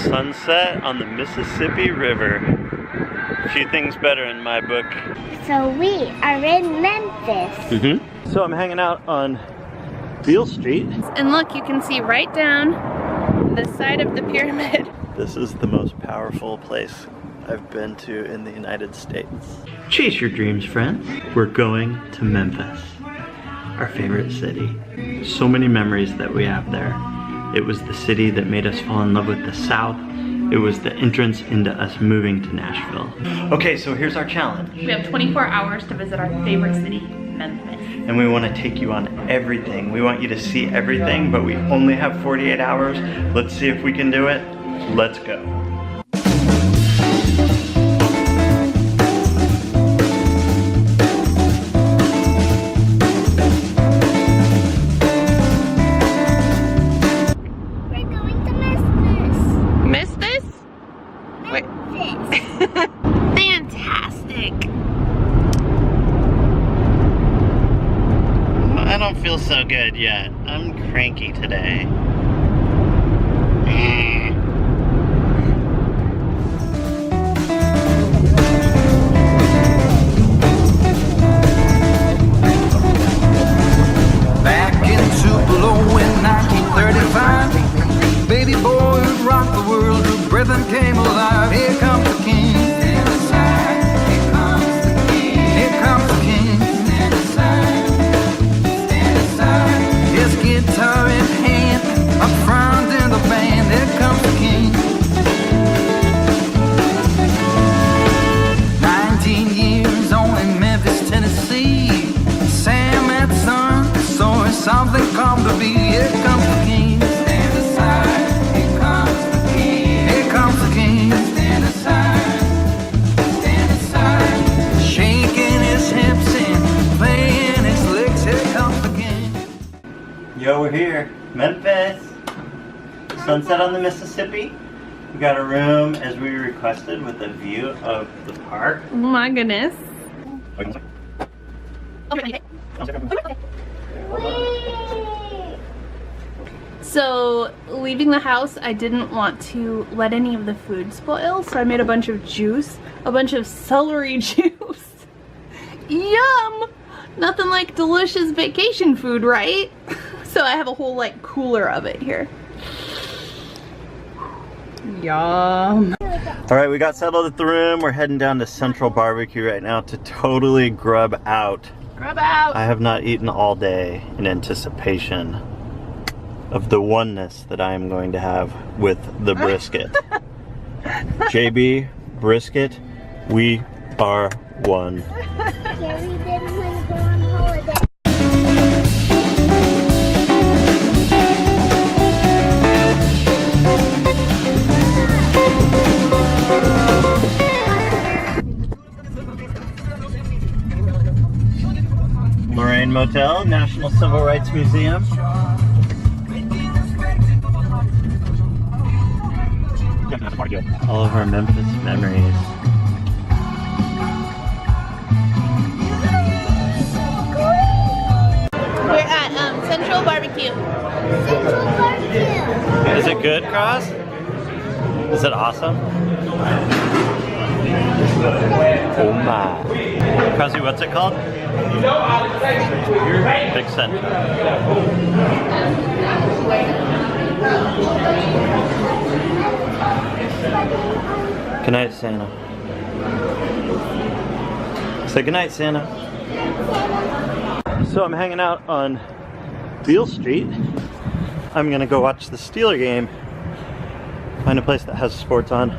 Sunset on the Mississippi River. A few things better in my book. So we are in Memphis. So I'm hanging out on Beale Street. And look, you can see right down the side of the pyramid. This is the most powerful place I've been to in the United States. Chase your dreams, friends. We're going to Memphis, our favorite city. So many memories that we have there. It was the city that made us fall in love with the South. It was the entrance into us moving to Nashville. Okay, so here's our challenge. We have 24 hours to visit our favorite city, Memphis. And we want to take you on everything. We want you to see everything, but we only have 48 hours. Let's see if we can do it. Let's go. I don't feel so good yet. I'm cranky today. Back in Tupelo in 1935, baby boy who rocked the world, who rhythm came alive. Here comes the king. Stand aside. Here comes the king. Here comes the king. Stand aside. Stand aside. His guitar in hand, up front in the band. Here comes the king. 19 years old in Memphis, Tennessee. Sam and son, so it's something come to be. Here comes the king. Stand aside. Here comes the king. Here comes the king. Stand aside. Stand aside. Shaking his hips and playing his licks. Here comes the king. Yo, we're here. Memphis. Sunset on the Mississippi. We got a room as we requested with a view of the park. Oh my goodness. So, leaving the house, I didn't want to let any of the food spoil, so I made a bunch of juice, a bunch of celery juice. Yum! Nothing like delicious vacation food, right? So I have a whole like cooler of it here. Yum. All right, we got settled at the room. We're heading down to Central Barbecue right now to totally grub out. Grub out. I have not eaten all day in anticipation of the oneness that I am going to have with the brisket. JB, brisket, we are one. Gary didn't want to go on holiday. Moraine Motel, National Civil Rights Museum. All of our Memphis memories. We're at Central Barbecue. Central Barbecue. Is it good, Cross? Is it awesome? Oh my. Crossy, what's it called? Big Center. Good night, Santa. Say good night, Santa. So I'm hanging out on Beale Street. I'm gonna go watch the Steeler game. Find a place that has sports on.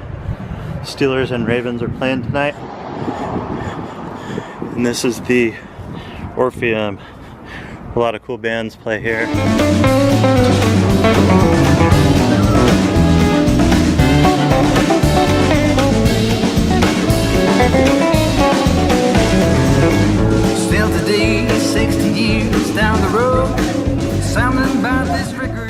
Steelers and Ravens are playing tonight. And this is the Orpheum. A lot of cool bands play here. Still today, 60 years down the road, something about this record.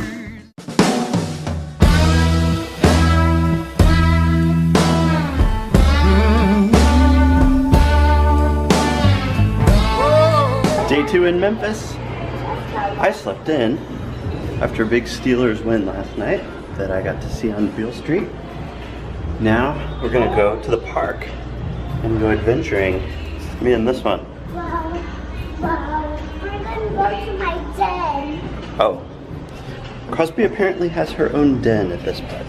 Day 2 in Memphis. I slept in after a big Steelers win last night. that I got to see on Beale Street. Now we're gonna go to the park and go adventuring. Me and this one. Wow. We're gonna go to my den. Oh. Crosby apparently has her own den at this park.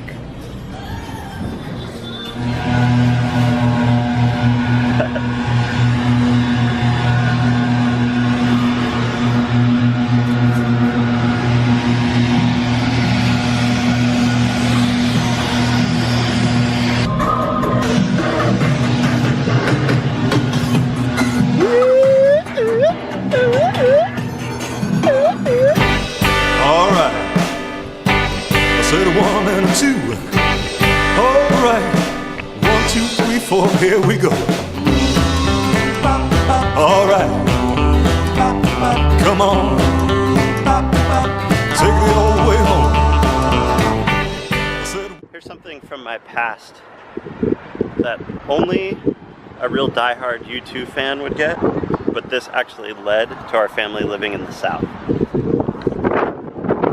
Here we go. All right. Come on. Take it all the way home. Here's something from my past that only a real diehard U2 fan would get, but this actually led to our family living in the South.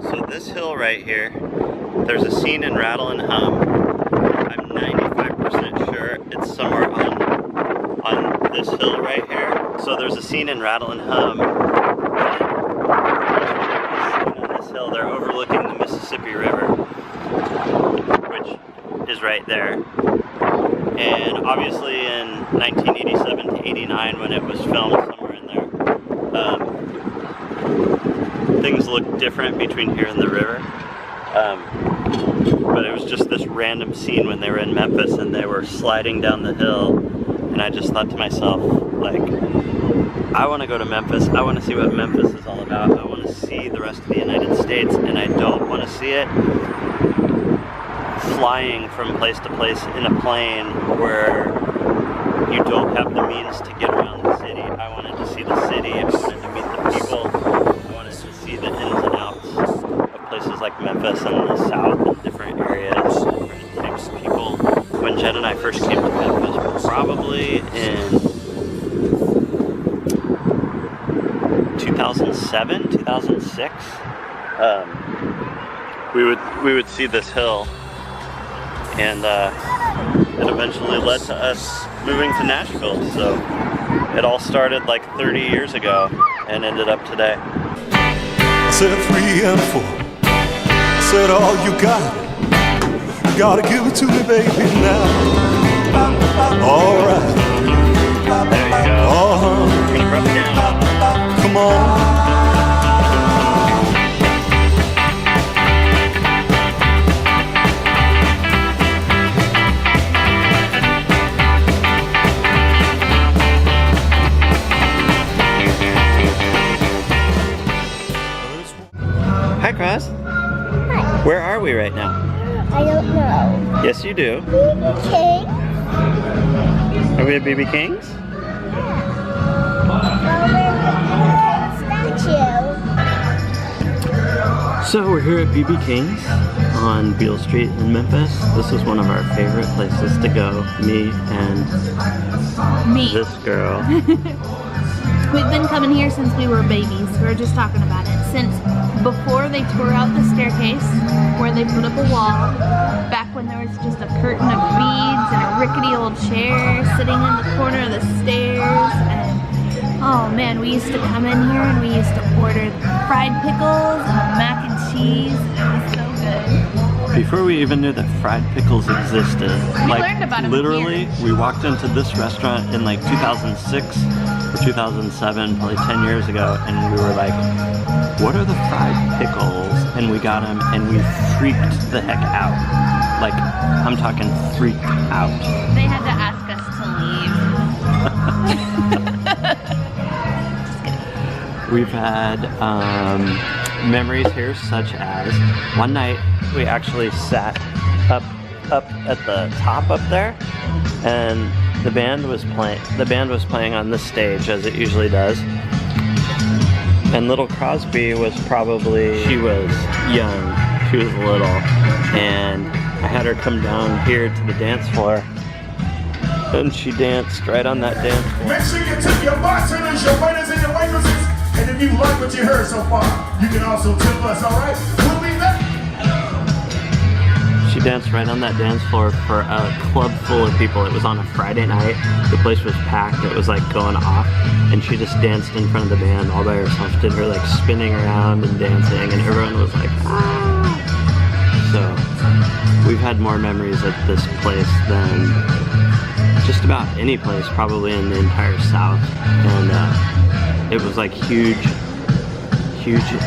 So this hill right here, there's a scene in Rattle and Hum. I'm 95% sure it's somewhere on this hill right here. So there's a scene in Rattle and Hum. On this hill, they're overlooking the Mississippi River, which is right there. And obviously in 1987 to 89, when it was filmed somewhere in there, things look different between here and the river. But it was just this random scene when they were in Memphis and they were sliding down the hill, and I just thought to myself, like, I want to go to Memphis. I want to see what Memphis is all about. I want to see the rest of the United States, and I don't want to see it flying from place to place in a plane where you don't have the means to get around the city. I wanted to see the city. I wanted to meet the people. I wanted to see the ins and outs of places like Memphis and the South and different areas, different types of people. When Jed and I first came to Memphis, probably in 2007, 2006, we would see this hill, and it eventually led to us moving to Nashville. So it all started like 30 years ago and ended up today. I said 3 and 4. I said all you got. Gotta give it to me, baby, now. All right. There you go. We're gonna rub it down. Come on. Hi, Cross. Hi. Where are we right now? I don't know. Yes, you do. BBQ. Are we at BB King's? Statue. So we're here at BB King's on Beale Street in Memphis. This is one of our favorite places to go. Me and this girl. We've been coming here since we were babies. We were just talking about it. Since before they tore out the staircase, where they put up a wall, back when there was just a curtain of beads and a rickety old chair sitting in the corner of the stairs. And oh man, we used to come in here and we used to order fried pickles and mac and cheese. It was so good. Before we even knew that fried pickles existed, We learned about 'em literally, here. we walked into this restaurant in like 2006 or 2007, probably 10 years ago, and we were like, what are the fried pickles? And we got them, and we freaked the heck out. Like, I'm talking freaked out. They had to ask us to leave. We've had memories here, such as one night we actually sat up at the top up there, and the band was playing on this stage, as it usually does. And little Crosby was she was young, she was little, and I had her come down here to the dance floor, and she danced right on that dance floor. Make sure you tip your bartenders, your waiters, and your waitresses. And if you like what you heard so far, you can also tip us, all right? We'll be back. danced right on that dance floor for a club full of people. It was on a Friday night. The place was packed. It was like going off. And she just danced in front of the band all by herself. Did her like spinning around and dancing, and everyone was like, ah! So we've had more memories at this place than just about any place probably in the entire South. And it was like huge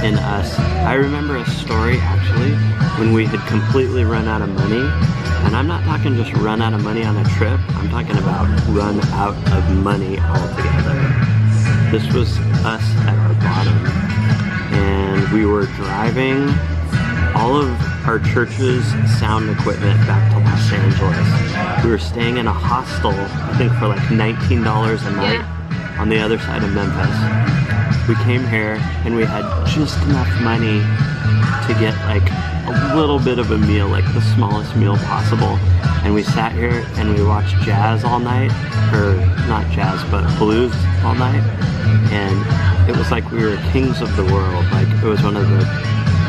in us. I remember a story actually when we had completely run out of money, and I'm not talking just run out of money on a trip, I'm talking about run out of money altogether. This was us at our bottom, and we were driving all of our church's sound equipment back to Los Angeles. We were staying in a hostel, I think for like $19 a night on the other side of Memphis. We came here and we had just enough money to get like a little bit of a meal, like the smallest meal possible. And we sat here and we watched jazz all night, or not jazz, but blues all night. And it was like we were kings of the world. Like it was one of the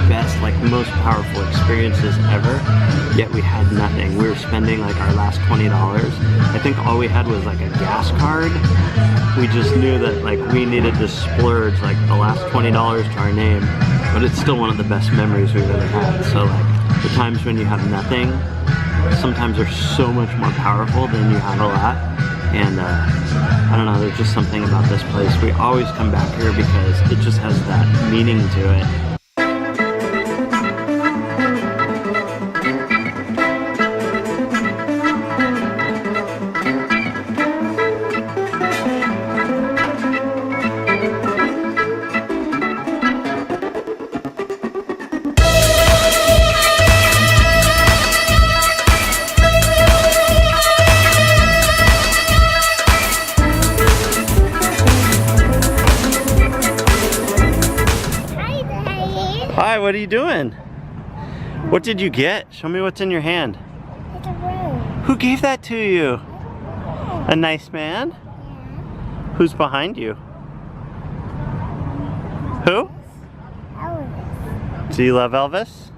best, like most powerful experiences ever, yet we had nothing. We were spending like our last $20. I think all we had was like a gas card. We just knew that like we needed to splurge like the last $20 to our name, but it's still one of the best memories we've ever had. So like the times when you have nothing, sometimes are so much more powerful than you have a lot. And I don't know, there's just something about this place. We always come back here because it just has that meaning to it. Hi, what are you doing? What did you get? Show me what's in your hand. It's a room. Who gave that to you? A nice man? Yeah. Who's behind you? Who? Elvis. Do you love Elvis?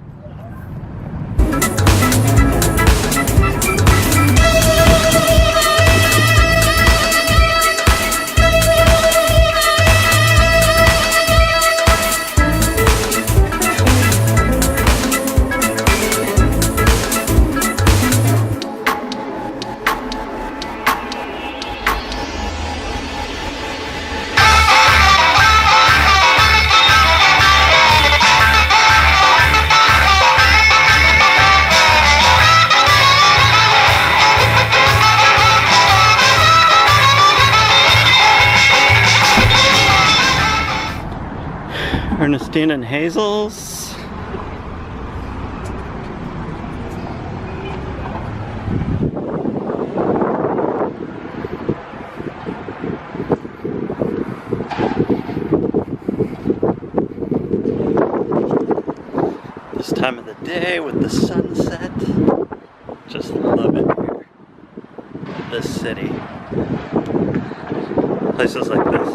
Ernestine and Hazel's. This time of the day with the sunset. Just love it here. This city. Places like this.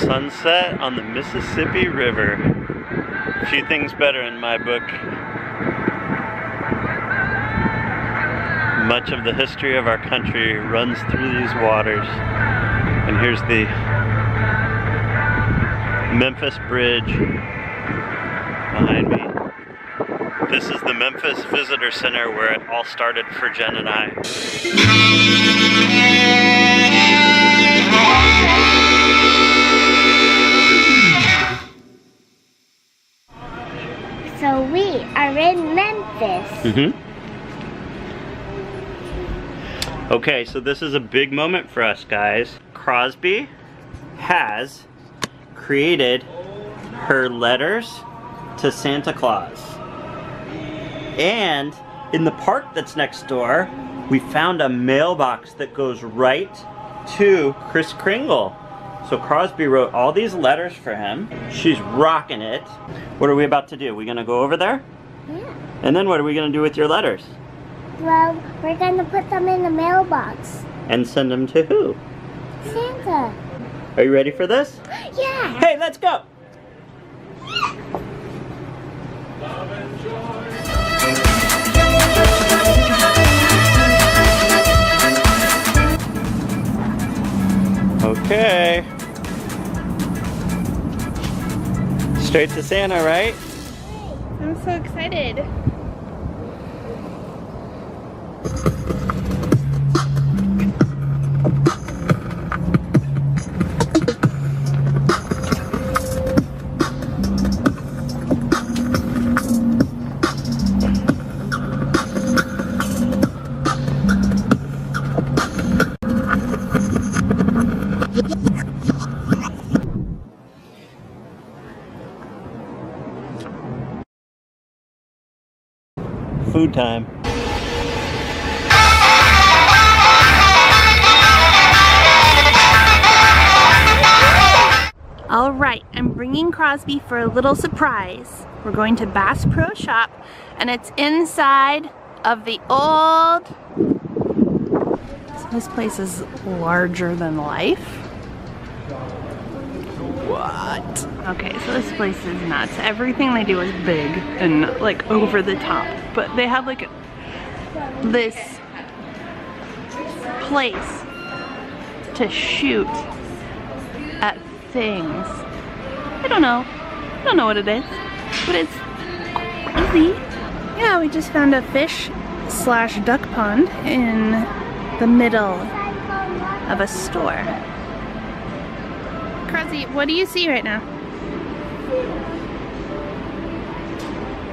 Sunset on the Mississippi River. A few things better in my book. Much of the history of our country runs through these waters. And here's the Memphis Bridge behind me. This is the Memphis Visitor Center where it all started for Jen and I. So we are in Memphis. Okay, so this is a big moment for us, guys. Crosby has created her letters to Santa Claus. And in the park that's next door, we found a mailbox that goes right to Kris Kringle. So Crosby wrote all these letters for him. She's rocking it. What are we about to do? We gonna go over there? Yeah. And then what are we gonna do with your letters? Well, we're gonna put them in the mailbox. And send them to who? Santa. Are you ready for this? Yeah. Hey, let's go! Okay. Straight to Santa, right? I'm so excited. Food time. All right, I'm bringing Crosby for a little surprise. We're going to Bass Pro Shop, and it's inside of the old... So this place is larger than life. What? Okay, so this place is nuts. Everything they do is big and like over the top, but they have like this place to shoot at things. I don't know what it is, but it's crazy. Yeah, we just found a fish slash duck pond in the middle of a store. Crosby, what do you see right now?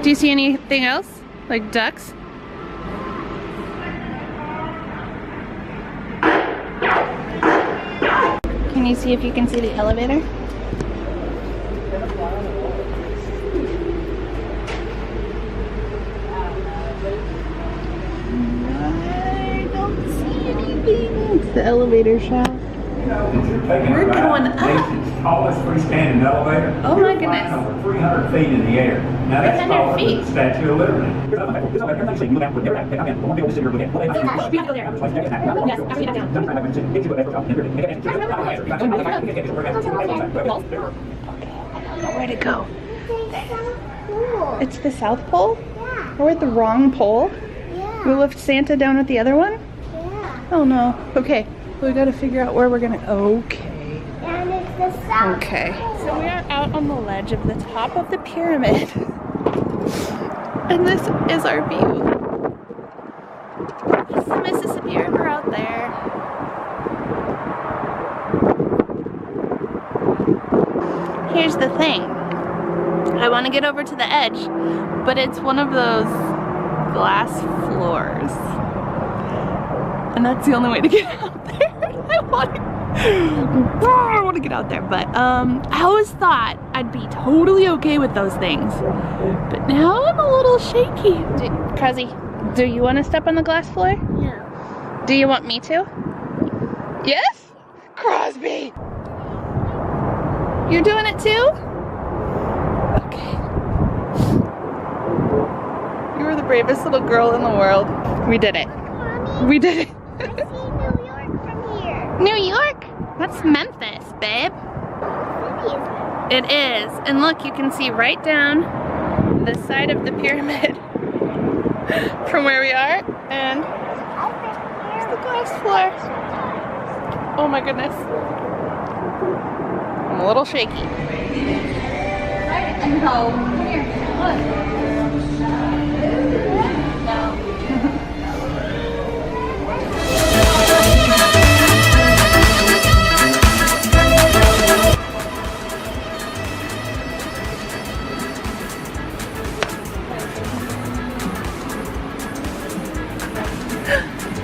Do you see anything else? Like ducks? Can you see if you can see the elevator? I don't see anything. It's the elevator shaft. We're going up. Tallest freestanding elevator. Oh my goodness. Over 300 feet in the air. Now that's 300 taller feet. than the Statue of Liberty. Where'd it go? Cool. It's the South Pole? Yeah. We're at the wrong pole? Yeah. We left Santa down at the other one? Yeah. Oh no. Okay, we gotta figure out where we're gonna... Okay. And it's the south. Okay. So we are out on the ledge of the top of the pyramid. And this is our view. It's the Mississippi River out there. Here's the thing. I want to get over to the edge, but it's one of those glass floors. And that's the only way to get out there. I want to get out there, but I always thought I'd be totally okay with those things. But now I'm a little shaky. Crosby, do you want to step on the glass floor? No. Do you want me to? Yes? Crosby! You're doing it too? Okay. You were the bravest little girl in the world. We did it. Mommy, We did it. I see New York from here. New York? That's Memphis, babe. It is. And look, you can see right down the side of the pyramid from where we are. And there's the glass floor. Oh my goodness. I'm a little shaky. No. Come here. Look.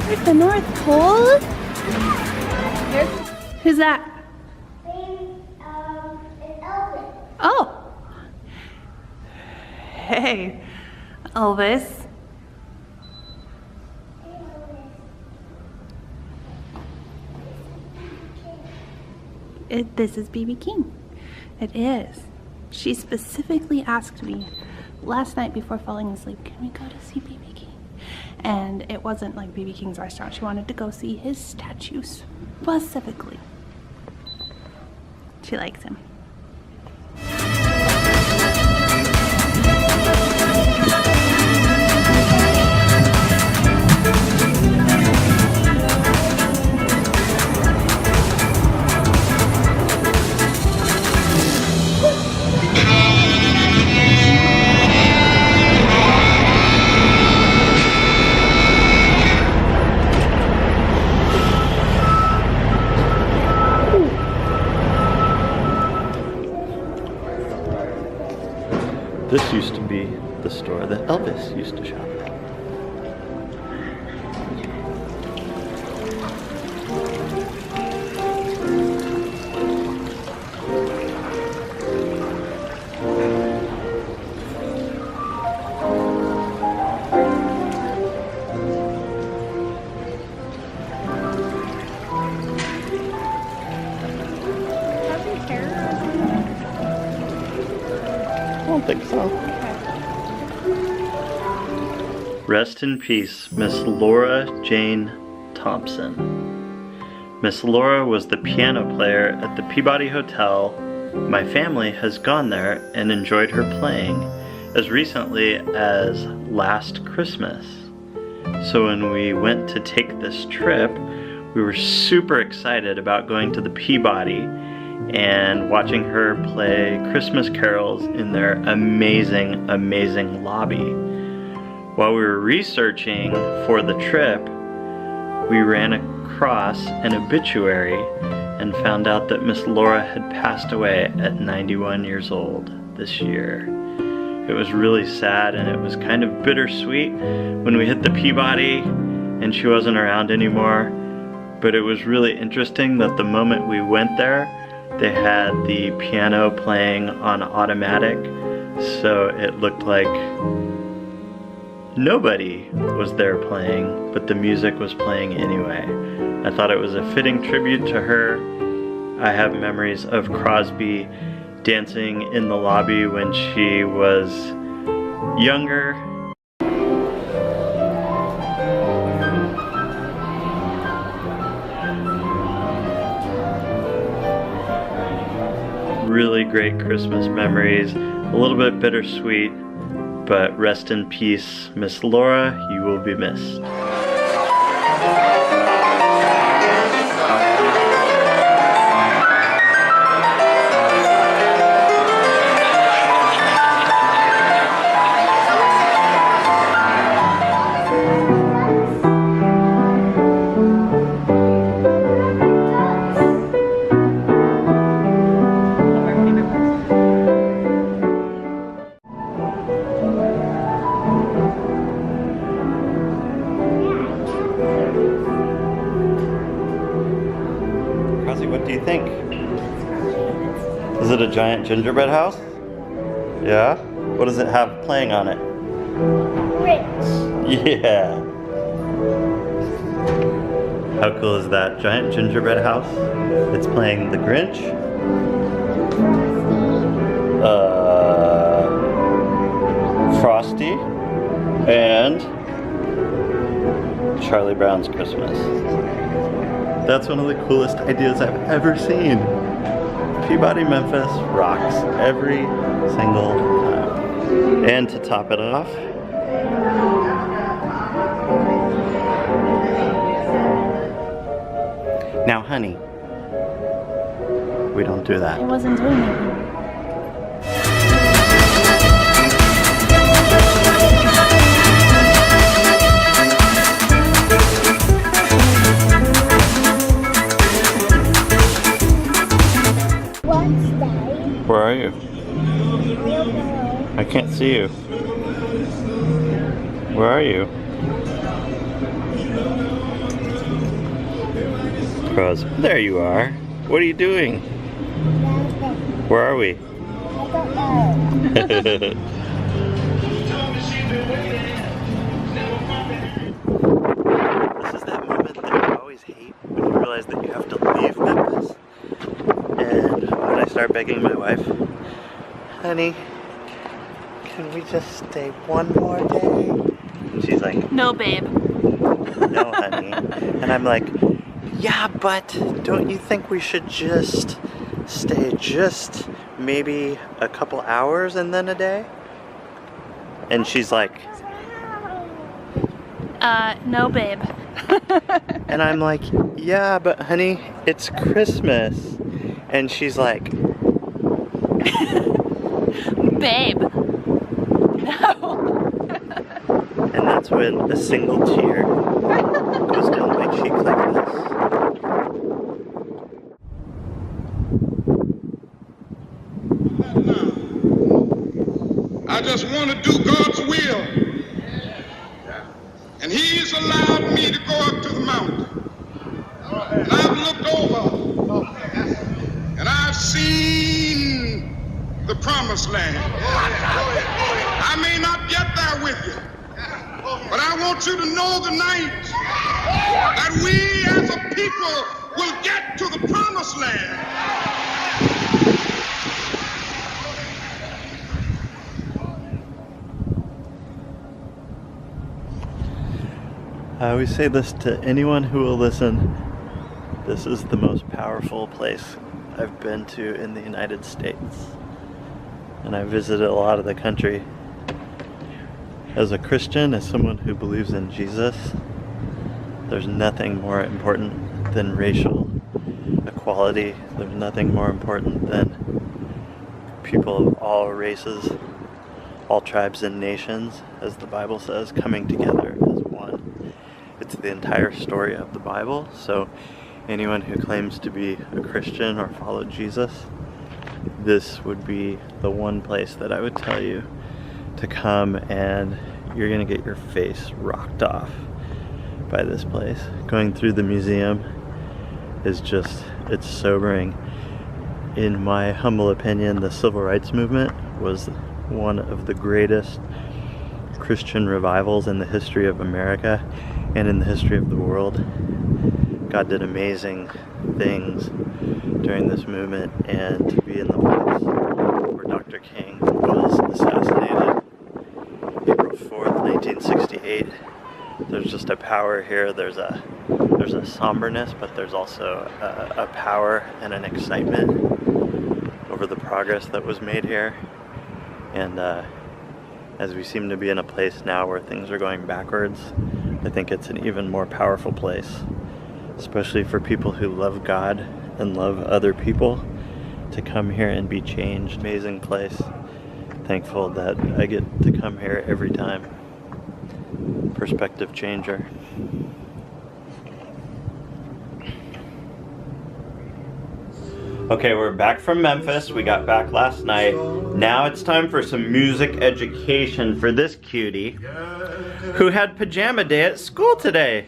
There's the North Pole. Who's that? Baby Oh. Hey, Elvis. This is BB King. It is. She specifically asked me last night before falling asleep, can we go to see BB King? And it wasn't like BB King's restaurant. She wanted to go see his statue specifically. She likes him. This used to be the store that Elvis used to shop at. I don't think so. Rest in peace, Miss Laura Jane Thompson. Miss Laura was the piano player at the Peabody Hotel. My family has gone there and enjoyed her playing as recently as last Christmas. So when we went to take this trip, we were super excited about going to the Peabody and watching her play Christmas carols in their amazing, amazing lobby. While we were researching for the trip, we ran across an obituary and found out that Miss Laura had passed away at 91 years old this year. It was really sad and it was kind of bittersweet when we hit the Peabody and she wasn't around anymore, but it was really interesting that the moment we went there, they had the piano playing on automatic, so it looked like nobody was there playing, but the music was playing anyway. I thought it was a fitting tribute to her. I have memories of Crosby dancing in the lobby when she was younger. Really great Christmas memories, a little bit bittersweet, but rest in peace, Miss Laura, you will be missed. What do you think? Is it a giant gingerbread house? Yeah? What does it have playing on it? Rich. Yeah. How cool is that? Giant gingerbread house. It's playing The Grinch. Frosty. And Charlie Brown's Christmas. That's one of the coolest ideas I've ever seen. Peabody, Memphis rocks every single time. And to top it off, now honey, we don't do that. I wasn't doing it. Where are you? I can't see you. Where are you? Crows. There you are. What are you doing? Where are we? This is that moment that you always hate when you realize that you have to leave Memphis. And when I start begging my wife, honey, can we just stay one more day? And she's like, no, babe. no, honey. And I'm like, yeah, but don't you think we should just stay just maybe a couple hours and then a day? And she's like, no, babe. and I'm like, yeah, but honey, it's Christmas. And she's like, babe. No. and that's when a single tear goes down my cheek like this. I just want to do God's will. And He's allowed me to go up to the mountain. And I've looked over and I've seen the promised land. I may not get there with you, but I want you to know tonight that we as a people will get to the promised land. I always say this to anyone who will listen. This is the most powerful place I've been to in the United States. And I visited a lot of the country. As a Christian, as someone who believes in Jesus, there's nothing more important than racial equality. There's nothing more important than people of all races, all tribes and nations, as the Bible says, coming together as one. It's the entire story of the Bible, so anyone who claims to be a Christian or follow Jesus, this would be the one place that I would tell you to come, and you're gonna get your face rocked off by this place. Going through the museum is just, it's sobering. In my humble opinion, the Civil Rights Movement was one of the greatest Christian revivals in the history of America and in the history of the world. God did amazing things during this movement, and to be in the place where Dr. King was assassinated April 4th, 1968, there's just a power here. There's a somberness, but there's also a power and an excitement over the progress that was made here. And as we seem to be in a place now where things are going backwards, I think it's an even more powerful place, especially for people who love God and love other people, to come here and be changed. Amazing place. Thankful that I get to come here every time. Perspective changer. Okay, we're back from Memphis. We got back last night. Now it's time for some music education for this cutie who had pajama day at school today.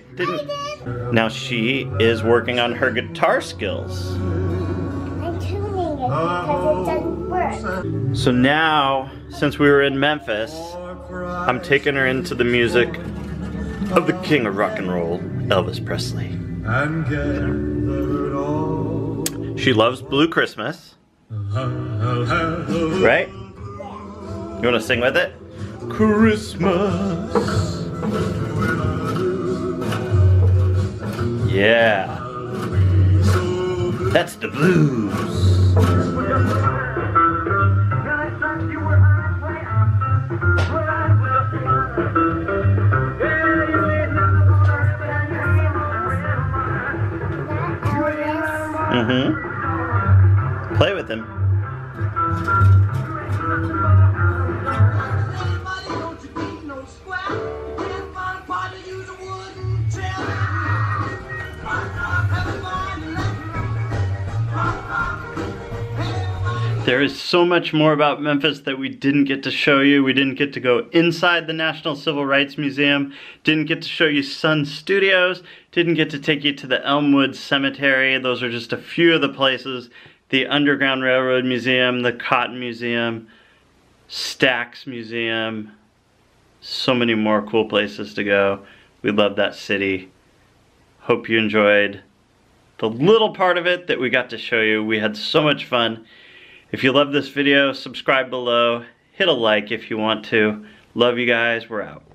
Now she is working on her guitar skills. I'm tuning it because it doesn't work. So now, since we were in Memphis, I'm taking her into the music of the king of rock and roll, Elvis Presley. She loves Blue Christmas. Right? You want to sing with it? Christmas. Yeah. That's the blues. Mm-hmm. Play with him. There is so much more about Memphis that we didn't get to show you. We didn't get to go inside the National Civil Rights Museum, didn't get to show you Sun Studios, didn't get to take you to the Elmwood Cemetery. Those are just a few of the places. the Underground Railroad Museum, the Cotton Museum, Stax Museum, so many more cool places to go. We love that city. Hope you enjoyed the little part of it that we got to show you. We had so much fun. If you love this video, subscribe below. Hit a like if you want to. Love you guys. We're out.